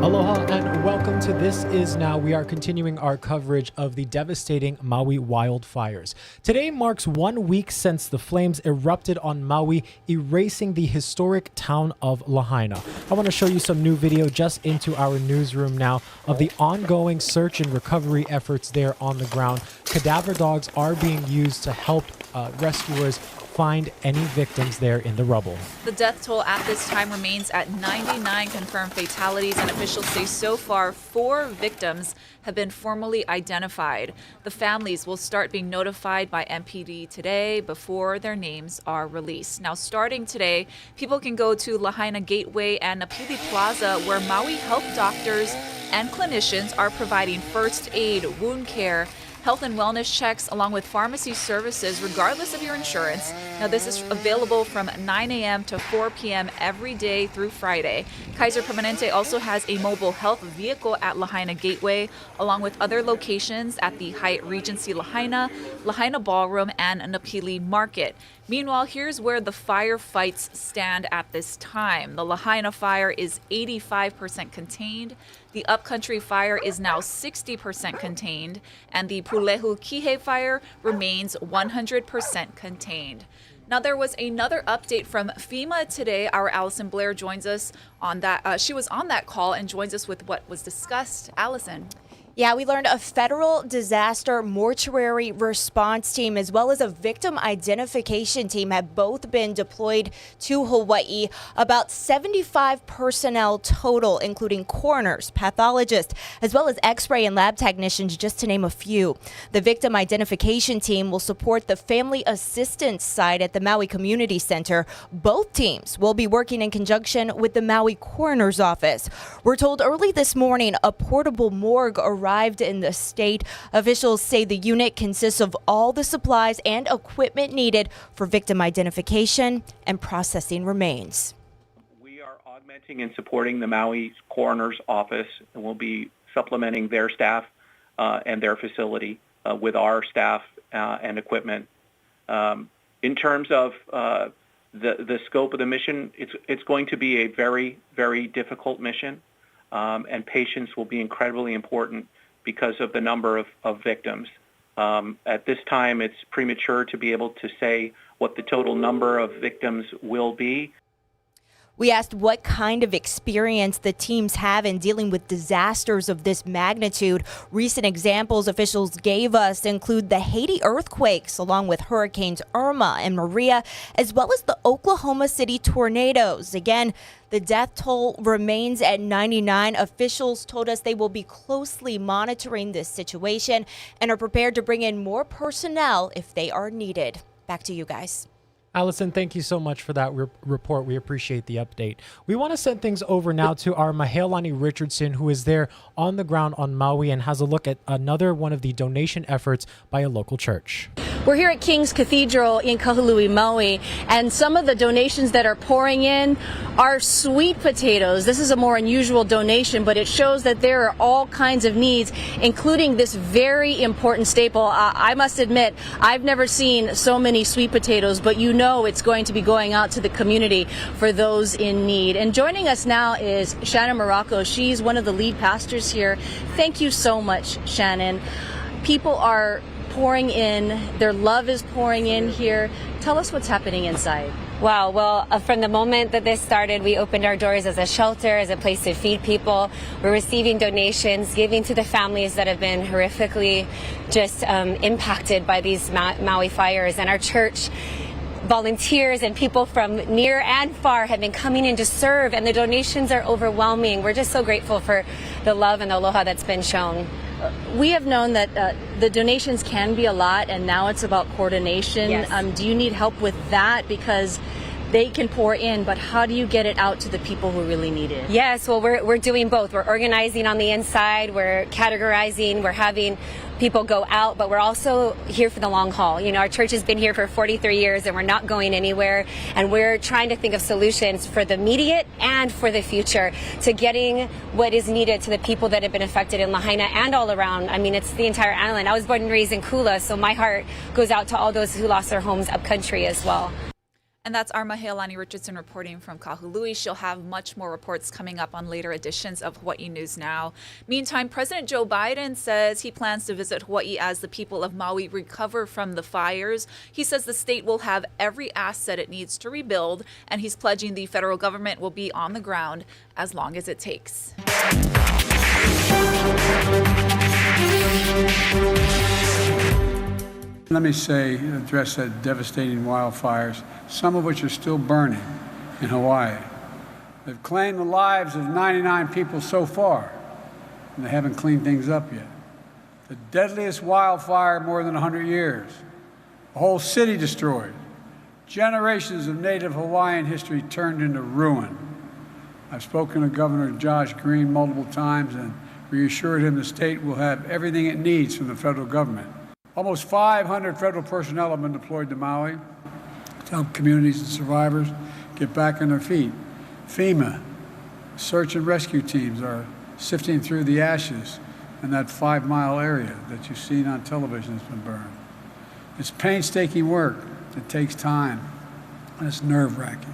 Aloha and welcome to This Is Now. We are continuing our coverage of the devastating Maui wildfires. Today marks 1 week since the flames erupted on Maui, erasing the historic town of Lahaina. I want to show you some new video just into our newsroom now of the ongoing search and recovery efforts there on the ground. Cadaver dogs are being used to help rescuers find any victims there in the rubble. The death toll at this time remains at 99 confirmed fatalities, and officials say so far 4 victims have been formally identified. The families will start being notified by MPD today before their names are released. Now, starting today, people can go to Lahaina Gateway and Napili Plaza, where Maui health doctors and clinicians are providing first aid, wound care, health and wellness checks, along with pharmacy services, regardless of your insurance. Now, this is available from 9 a.m. to 4 p.m. every day through Friday. Kaiser Permanente also has a mobile health vehicle at Lahaina Gateway, along with other locations at the Hyatt Regency Lahaina, Lahaina Ballroom, and Napili Market. Meanwhile, here's where the firefights stand at this time. The Lahaina fire is 85% contained. The upcountry fire is now 60% contained, and the Pulehu Kihei fire remains 100% contained. Now, there was another update from FEMA today. Our Allison Blair joins us on that. She was on that call and joins us with what was discussed. Allison. Yeah, we learned a federal disaster mortuary response team as well as a victim identification team have both been deployed to Hawaii. About 75 personnel total, including coroners, pathologists, as well as x-ray and lab technicians, just to name a few. The victim identification team will support the family assistance side at the Maui Community Center. Both teams will be working in conjunction with the Maui Coroner's Office. We're told early this morning a portable morgue arrived in the state. Officials say the unit consists of all the supplies and equipment needed for victim identification and processing remains. We are augmenting and supporting the Maui Coroner's Office, and we'll be supplementing their staff and their facility with our staff and equipment. In terms of the scope of the mission, it's going to be a very, very difficult mission, and patience will be incredibly important because of the number of victims. At this time, it's premature to be able to say what the total number of victims will be. We asked what kind of experience the teams have in dealing with disasters of this magnitude. Recent examples officials gave us include the Haiti earthquakes, along with Hurricanes Irma and Maria, as well as the Oklahoma City tornadoes. Again, the death toll remains at 99. Officials told us they will be closely monitoring this situation and are prepared to bring in more personnel if they are needed. Back to you guys. Allison, thank you so much for that report. We appreciate the update. We want to send things over now to our Mahealani Richardson, who is there on the ground on Maui and has a look at another one of the donation efforts by a local church. We're here at King's Cathedral in Kahului, Maui, and some of the donations that are pouring in are sweet potatoes. This is a more unusual donation, but it shows that there are all kinds of needs, including this very important staple. I must admit, I've never seen so many sweet potatoes, but you know it's going to be going out to the community for those in need. And joining us now is Shannon Morocco. She's one of the lead pastors here. Thank you so much, Shannon. People are pouring in, their love is pouring in here. Tell us what's happening inside. Wow, well, from the moment that this started, we opened our doors as a shelter, as a place to feed people. We're receiving donations, giving to the families that have been horrifically just impacted by these Maui fires. And our church volunteers and people from near and far have been coming in to serve, and the donations are overwhelming. We're just so grateful for the love and the aloha that's been shown. We have known that the donations can be a lot, and now it's about coordination. Yes. Do you need help with that? Because they can pour in, but how do you get it out to the people who really need it? Yes, well, we're doing both. We're organizing on the inside, we're categorizing, we're having people go out, but we're also here for the long haul. You know, our church has been here for 43 years and we're not going anywhere, and we're trying to think of solutions for the immediate and for the future to getting what is needed to the people that have been affected in Lahaina and all around. I mean, it's the entire island. I was born and raised in Kula, so my heart goes out to all those who lost their homes up country as well. And that's our Mahealani Richardson reporting from Kahului. She'll have much more reports coming up on later editions of Hawaii News Now. Meantime, President Joe Biden says he plans to visit Hawaii as the people of Maui recover from the fires. He says the state will have every asset it needs to rebuild, and he's pledging the federal government will be on the ground as long as it takes. Let me address that devastating wildfires, some of which are still burning in Hawaii. They've claimed the lives of 99 people so far, and they haven't cleaned things up yet. The deadliest wildfire in more than 100 years. A whole city destroyed. Generations of native Hawaiian history turned into ruin. I've spoken to Governor Josh Green multiple times and reassured him the state will have everything it needs from the federal government. Almost 500 federal personnel have been deployed to Maui to help communities and survivors get back on their feet. FEMA, search and rescue teams are sifting through the ashes in that 5-mile area that you've seen on television that's been burned. It's painstaking work. It takes time, and it's nerve-wracking.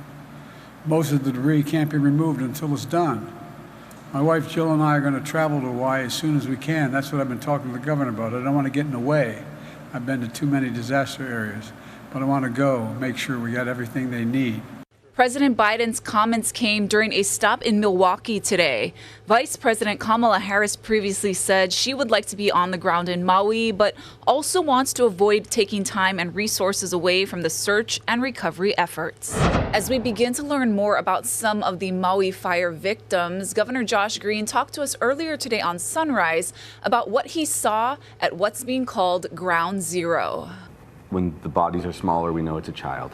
Most of the debris can't be removed until it's done. My wife Jill and I are going to travel to Hawaii as soon as we can. That's what I've been talking to the governor about. I don't want to get in the way. I've been to too many disaster areas, but I want to go make sure we got everything they need. President Biden's comments came during a stop in Milwaukee today. Vice President Kamala Harris previously said she would like to be on the ground in Maui, but also wants to avoid taking time and resources away from the search and recovery efforts. As we begin to learn more about some of the Maui fire victims, Governor Josh Green talked to us earlier today on Sunrise about what he saw at what's being called Ground Zero. When the bodies are smaller, we know it's a child.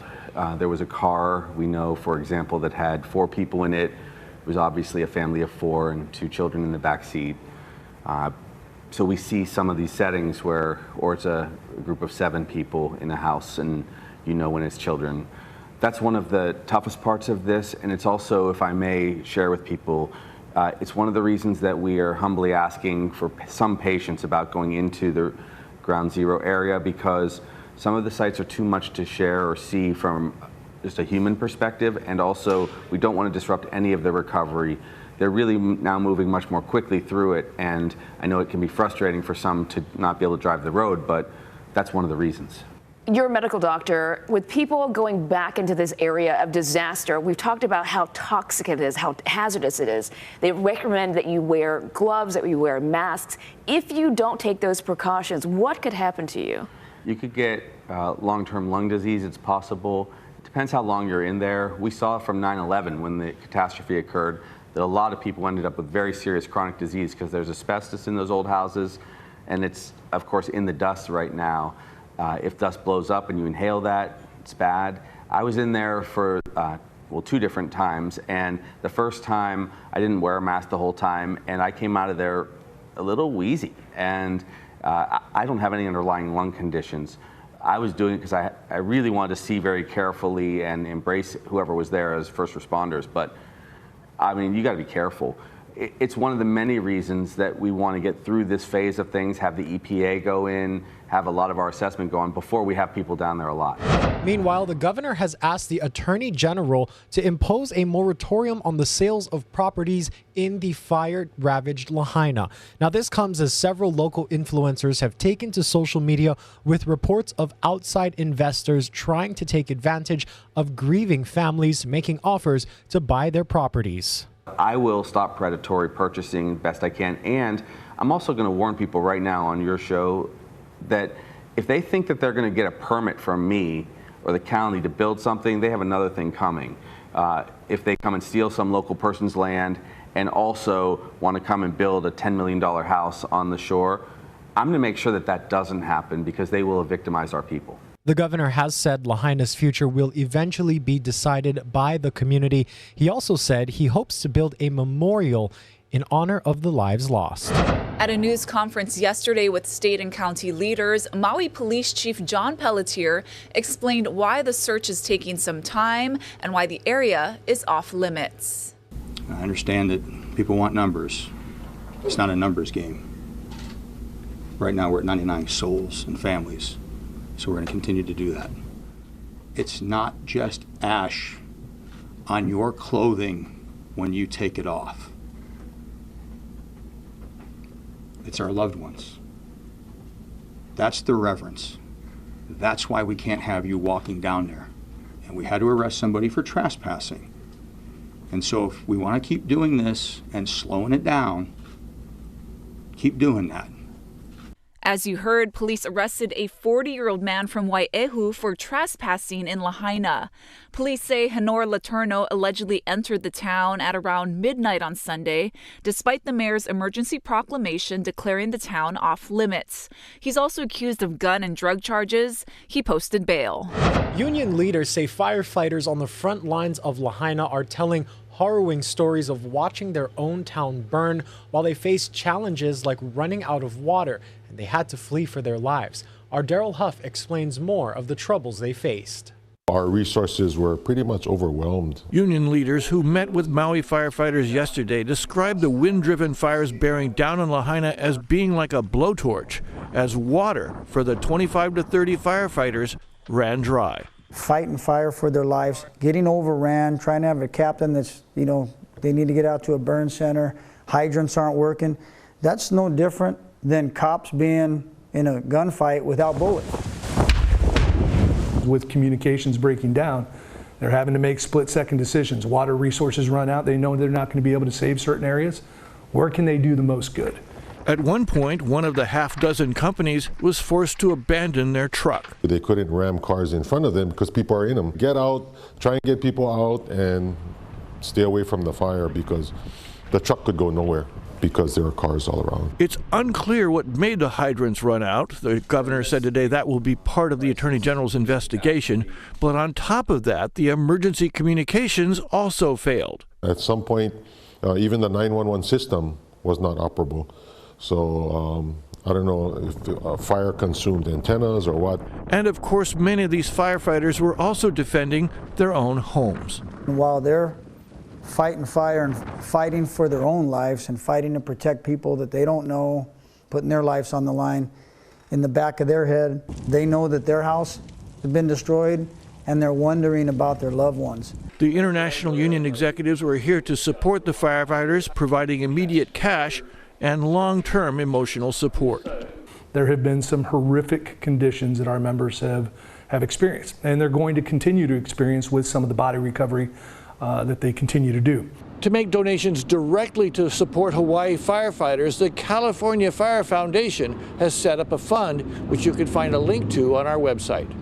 There was a car, we know, for example, that had 4 people in it. It was obviously a family of 4 and 2 children in the back seat. So we see some of these settings where, or it's a group of 7 people in a house, and you know when it's children. That's one of the toughest parts of this, and it's also, if I may share with people, it's one of the reasons that we are humbly asking for some patience about going into the Ground Zero area, because some of the sites are too much to share or see from just a human perspective, and also we don't want to disrupt any of the recovery. They're really now moving much more quickly through it, and I know it can be frustrating for some to not be able to drive the road, but that's one of the reasons. You're a medical doctor. With people going back into this area of disaster, we've talked about how toxic it is, how hazardous it is. They recommend that you wear gloves, that you wear masks. If you don't take those precautions, what could happen to you? You could get long-term lung disease. It's possible. It depends how long you're in there. We saw from 9/11 when the catastrophe occurred that a lot of people ended up with very serious chronic disease because there's asbestos in those old houses, and it's, of course, in the dust right now. If dust blows up and you inhale that, it's bad. I was in there for, 2 different times, and the first time I didn't wear a mask the whole time, and I came out of there a little wheezy. And I don't have any underlying lung conditions. I was doing it because I really wanted to see very carefully and embrace whoever was there as first responders. But I mean, you got to be careful. It's one of the many reasons that we want to get through this phase of things, have the EPA go in, have a lot of our assessment go on before we have people down there a lot. Meanwhile, the governor has asked the Attorney General to impose a moratorium on the sales of properties in the fire-ravaged Lahaina. Now, this comes as several local influencers have taken to social media with reports of outside investors trying to take advantage of grieving families making offers to buy their properties. I will stop predatory purchasing best I can, and I'm also going to warn people right now on your show that if they think that they're going to get a permit from me or the county to build something, they have another thing coming. If they come and steal some local person's land and also want to come and build a $10 million house on the shore, I'm going to make sure that that doesn't happen, because they will have victimized our people. The governor has said Lahaina's future will eventually be decided by the community. He also said he hopes to build a memorial in honor of the lives lost. At a news conference yesterday with state and county leaders, Maui Police Chief John Pelletier explained why the search is taking some time and why the area is off limits. I understand that people want numbers. It's not a numbers game. Right now we're at 99 souls and families, so we're going to continue to do that. it's not just ash on your clothing when you take it off. It's our loved ones. That's the reverence. That's why we can't have you walking down there. And we had to arrest somebody for trespassing. And so if we want to keep doing this and slowing it down, keep doing that. As you heard, police arrested a 40-year-old man from Wai'ehu for trespassing in Lahaina. Police say Honor Letourneau allegedly entered the town at around midnight on Sunday, despite the mayor's emergency proclamation declaring the town off limits. He's also accused of gun and drug charges. He posted bail. Union leaders say firefighters on the front lines of Lahaina are telling harrowing stories of watching their own town burn while they face challenges like running out of water, and they had to flee for their lives. Our Daryl Huff explains more of the troubles they faced. Our resources were pretty much overwhelmed. Union leaders who met with Maui firefighters yesterday described the wind-driven fires bearing down on Lahaina as being like a blowtorch, as water for the 25 to 30 firefighters ran dry. Fighting fire for their lives, getting overran, trying to have a captain that's, they need to get out to a burn center, hydrants aren't working. That's no different than cops being in a gunfight without bullets. With communications breaking down, they're having to make split-second decisions. Water resources run out, they know they're not going to be able to save certain areas. Where can they do the most good? At one point, one of the half-dozen companies was forced to abandon their truck. They couldn't ram cars in front of them because people are in them. Get out, try and get people out and stay away from the fire because the truck could go nowhere because there are cars all around. It's unclear what made the hydrants run out. The governor said today that will be part of the Attorney General's investigation. But on top of that, the emergency communications also failed. At some point, even the 911 system was not operable. So I don't know if fire consumed antennas or what. And of course, many of these firefighters were also defending their own homes. While they're fighting fire and fighting for their own lives and fighting to protect people that they don't know, putting their lives on the line, in the back of their head, they know that their house has been destroyed and they're wondering about their loved ones. The International Union executives were here to support the firefighters, providing immediate cash and long-term emotional support. There have been some horrific conditions that our members have experienced, and they're going to continue to experience with some of the body recovery that they continue to do. To make donations directly to support Hawaii firefighters, the California Fire Foundation has set up a fund, which you can find a link to on our website.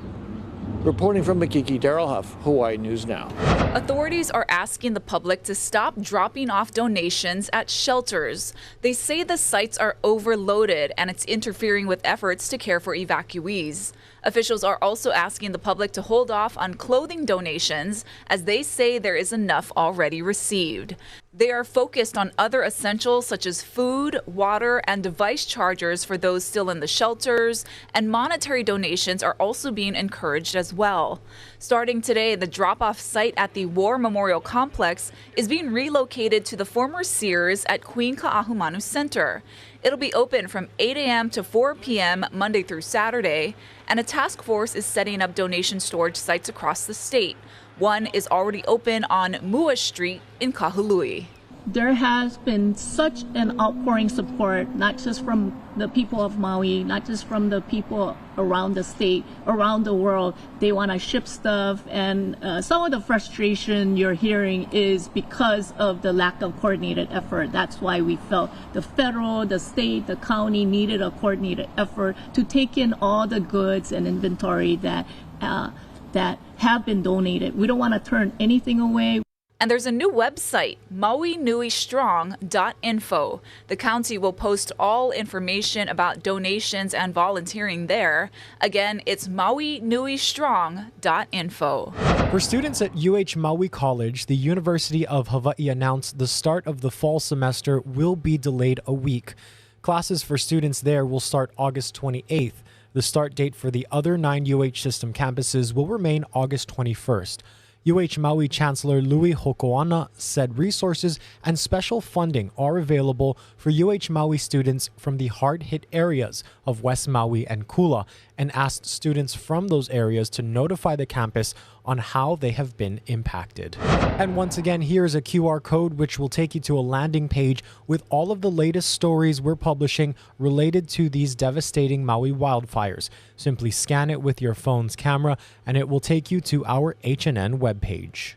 Reporting from Makiki, Daryl Huff, Hawaii News Now. Authorities are asking the public to stop dropping off donations at shelters. They say the sites are overloaded and it's interfering with efforts to care for evacuees. Officials are also asking the public to hold off on clothing donations as they say there is enough already received. They are focused on other essentials such as food, water, and device chargers for those still in the shelters, and monetary donations are also being encouraged as well. Starting today, the drop-off site at the War Memorial Complex is being relocated to the former Sears at Queen Ka'ahumanu Center. It'll be open from 8 a.m. to 4 p.m. Monday through Saturday, and a task force is setting up donation storage sites across the state. One is already open on Mua Street in Kahului. There has been such an outpouring support, not just from the people of Maui, not just from the people around the state, around the world. They want to ship stuff, and some of the frustration you're hearing is because of the lack of coordinated effort. That's why we felt the federal, the state, the county needed a coordinated effort to take in all the goods and inventory that have been donated. We don't want to turn anything away. And there's a new website, mauinuistrong.info. The county will post all information about donations and volunteering there. Again, it's mauinuistrong.info. For students at UH Maui College, the University of Hawaii announced the start of the fall semester will be delayed a week. Classes for students there will start August 28th. The start date for the other 9 UH system campuses will remain August 21st. UH Maui Chancellor Louis Hokoana said resources and special funding are available for UH Maui students from the hard-hit areas of West Maui and Kula, and asked students from those areas to notify the campus on how they have been impacted. And once again, here's a QR code which will take you to a landing page with all of the latest stories we're publishing related to these devastating Maui wildfires. Simply scan it with your phone's camera and it will take you to our HNN webpage.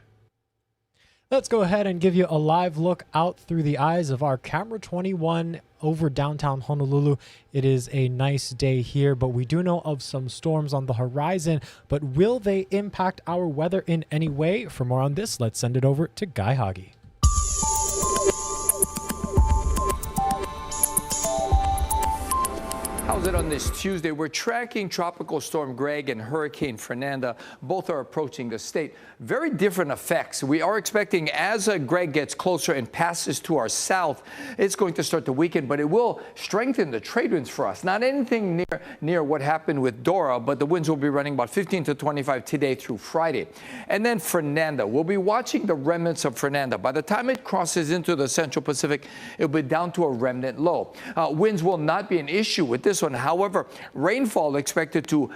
Let's go ahead and give you a live look out through the eyes of our Camera 21 over downtown Honolulu. It is a nice day here, but we do know of some storms on the horizon. But will they impact our weather in any way? For more on this, let's send it over to Guy Hagi. How's it on this Tuesday? We're tracking Tropical Storm Greg and Hurricane Fernanda. Both are approaching the state. Very different effects. We are expecting as Greg gets closer and passes to our south, it's going to start to weaken, but it will strengthen the trade winds for us. Not anything near what happened with Dora, but the winds will be running about 15 to 25 today through Friday. And then Fernanda. We'll be watching the remnants of Fernanda. By the time it crosses into the Central Pacific, it'll be down to a remnant low. Winds will not be an issue with this one. However, rainfall expected to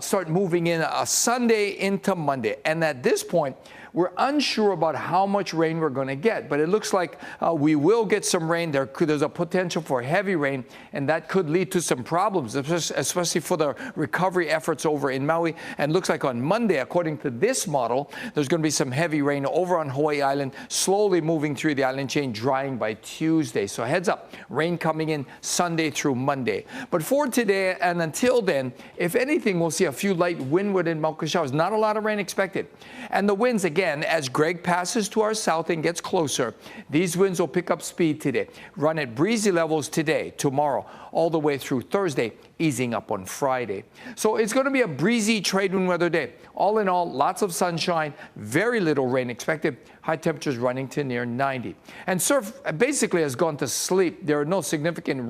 start moving in Sunday into Monday. And at this point, we're unsure about how much rain we're going to get, but it looks like we will get some rain. There's a potential for heavy rain, and that could lead to some problems, especially for the recovery efforts over in Maui. And looks like on Monday, according to this model, there's going to be some heavy rain over on Hawaii Island, slowly moving through the island chain, drying by Tuesday. So heads up, rain coming in Sunday through Monday. But for today and until then, if anything, we'll see a few light windward and Mauka showers. Not a lot of rain expected. And the winds, again, as Greg passes to our south and gets closer, these winds will pick up speed today. Run at breezy levels today, tomorrow, all the way through Thursday, easing up on Friday. So it's going to be a breezy trade wind weather day. All in all, lots of sunshine, very little rain expected. High temperatures running to near 90. And surf basically has gone to sleep. There are no significant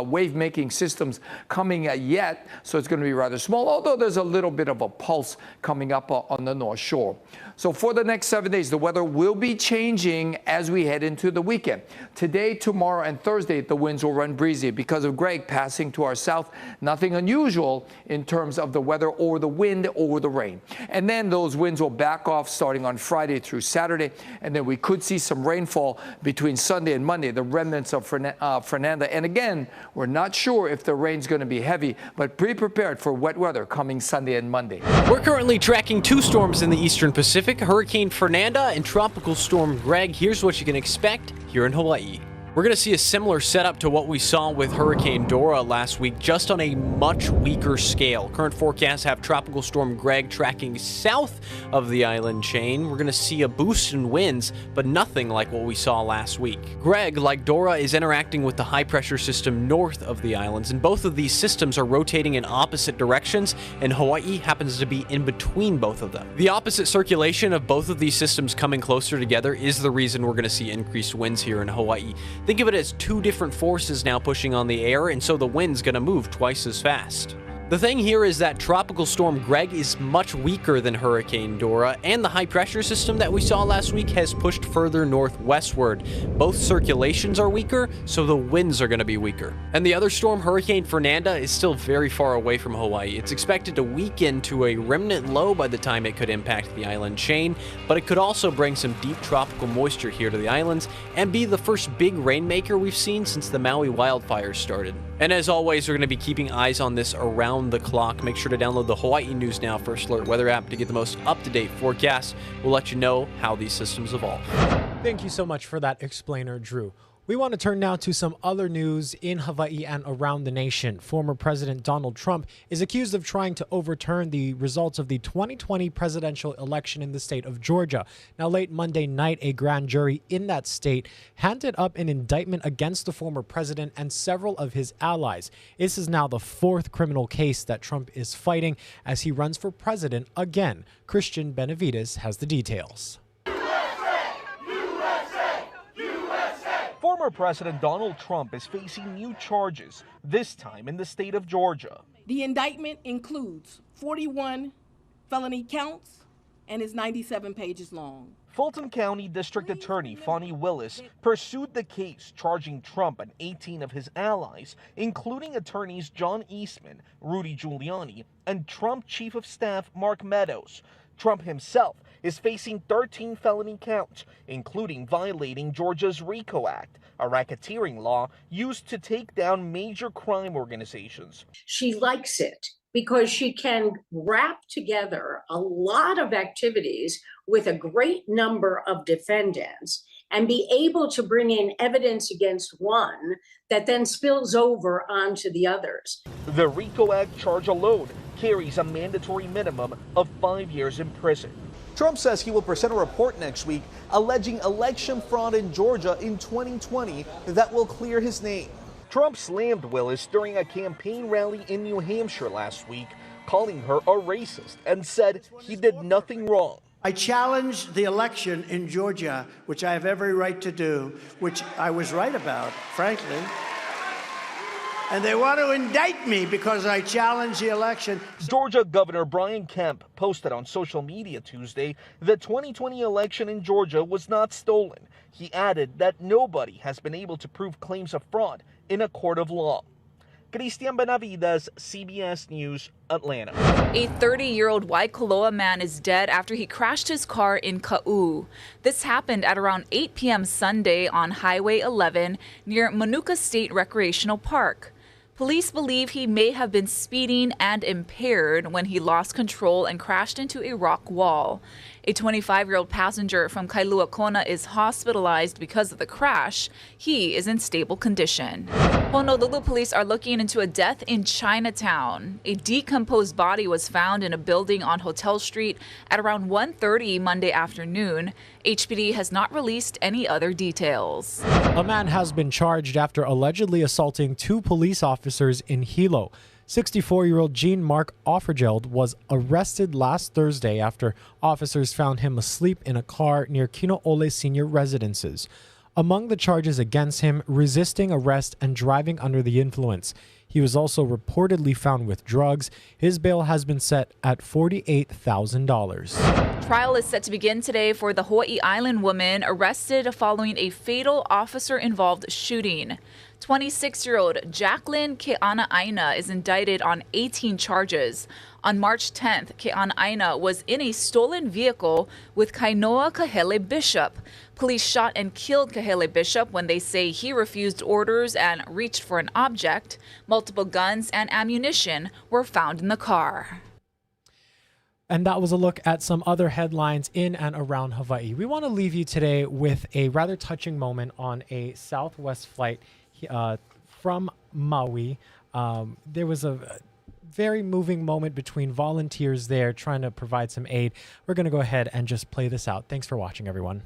wave-making systems coming yet, so it's going to be rather small, although there's a little bit of a pulse coming up on the North Shore. So for the next 7 days, the weather will be changing as we head into the weekend. Today, tomorrow, and Thursday, the winds will run breezy because of Greg passing to our south. Nothing unusual in terms of the weather or the wind or the rain. And then those winds will back off starting on Friday through Saturday. And then we could see some rainfall between Sunday and Monday, the remnants of Fernanda. And again, we're not sure if the rain's going to be heavy, but be prepared for wet weather coming Sunday and Monday. We're currently tracking two storms in the eastern Pacific, Hurricane Fernanda and Tropical Storm Greg. Here's what you can expect here in Hawaii. We're going to see a similar setup to what we saw with Hurricane Dora last week, just on a much weaker scale. Current forecasts have Tropical Storm Greg tracking south of the island chain. We're going to see a boost in winds, but nothing like what we saw last week. Greg, like Dora, is interacting with the high-pressure system north of the islands, and both of these systems are rotating in opposite directions, and Hawaii happens to be in between both of them. The opposite circulation of both of these systems coming closer together is the reason we're going to see increased winds here in Hawaii. Think of it as two different forces now pushing on the air, and so the wind's going to move twice as fast. The thing here is that Tropical Storm Greg is much weaker than Hurricane Dora, and the high-pressure system that we saw last week has pushed further northwestward. Both circulations are weaker, so the winds are going to be weaker. And the other storm, Hurricane Fernanda, is still very far away from Hawaii. It's expected to weaken to a remnant low by the time it could impact the island chain, but it could also bring some deep tropical moisture here to the islands and be the first big rainmaker we've seen since the Maui wildfires started. And as always, we're going to be keeping eyes on this around the clock. Make sure to download the Hawaii News Now First Alert weather app to get the most up-to-date forecast. We'll let you know how these systems evolve. Thank you so much for that explainer, Drew. We want to turn now to some other news in Hawaii and around the nation. Former President Donald Trump is accused of trying to overturn the results of the 2020 presidential election in the state of Georgia. Now, late Monday night, a grand jury in that state handed up an indictment against the former president and several of his allies. This is now the fourth criminal case that Trump is fighting as he runs for president again. Christian Benavides has the details. Former President Donald Trump is facing new charges, this time in the state of Georgia. The indictment includes 41 felony counts and is 97 pages long. Fulton County District Attorney Fonnie Willis pursued the case, charging Trump and 18 of his allies, including attorneys John Eastman, Rudy Giuliani, and Trump Chief of Staff Mark Meadows. Trump himself is facing 13 felony counts, including violating Georgia's RICO Act, a racketeering law used to take down major crime organizations. She likes it because she can wrap together a lot of activities with a great number of defendants and be able to bring in evidence against one that then spills over onto the others. The RICO Act charge alone carries a mandatory minimum of 5 years in prison. Trump says he will present a report next week alleging election fraud in Georgia in 2020 that will clear his name. Trump slammed Willis during a campaign rally in New Hampshire last week, calling her a racist, and said he did nothing wrong. I challenged the election in Georgia, which I have every right to do, which I was right about, frankly. And they want to indict me because I challenged the election. Georgia Governor Brian Kemp posted on social media Tuesday the 2020 election in Georgia was not stolen. He added that nobody has been able to prove claims of fraud in a court of law. Christian Benavides, CBS News, Atlanta. A 30-year-old Waikoloa man is dead after he crashed his car in Ka'u. This happened at around 8 p.m. Sunday on Highway 11 near Manuka State Recreational Park. Police believe he may have been speeding and impaired when he lost control and crashed into a rock wall. A 25-year-old passenger from Kailua Kona is hospitalized because of the crash. He is in stable condition. Honolulu police are looking into a death in Chinatown. A decomposed body was found in a building on Hotel Street at around 1:30 Monday afternoon. HPD has not released any other details. A man has been charged after allegedly assaulting 2 police officers in Hilo. 64-year-old Jean Mark Offergeld was arrested last Thursday after officers found him asleep in a car near Kino'ole Senior Residences. Among the charges against him, resisting arrest and driving under the influence. He was also reportedly found with drugs. His bail has been set at $48,000. Trial is set to begin today for the Hawaii Island woman arrested following a fatal officer-involved shooting. 26-year-old Jacqueline Ke'ana'aina is indicted on 18 charges. On March 10th, Ke'ana'aina was in a stolen vehicle with Kainoa Kahele Bishop. Police shot and killed Kahele Bishop when they say he refused orders and reached for an object. Multiple guns and ammunition were found in the car. And that was a look at some other headlines in and around Hawaii. We want to leave you today with a rather touching moment on a Southwest flight from Maui. There was a very moving moment between volunteers there trying to provide some aid. We're going to go ahead and just play this out. Thanks for watching, everyone.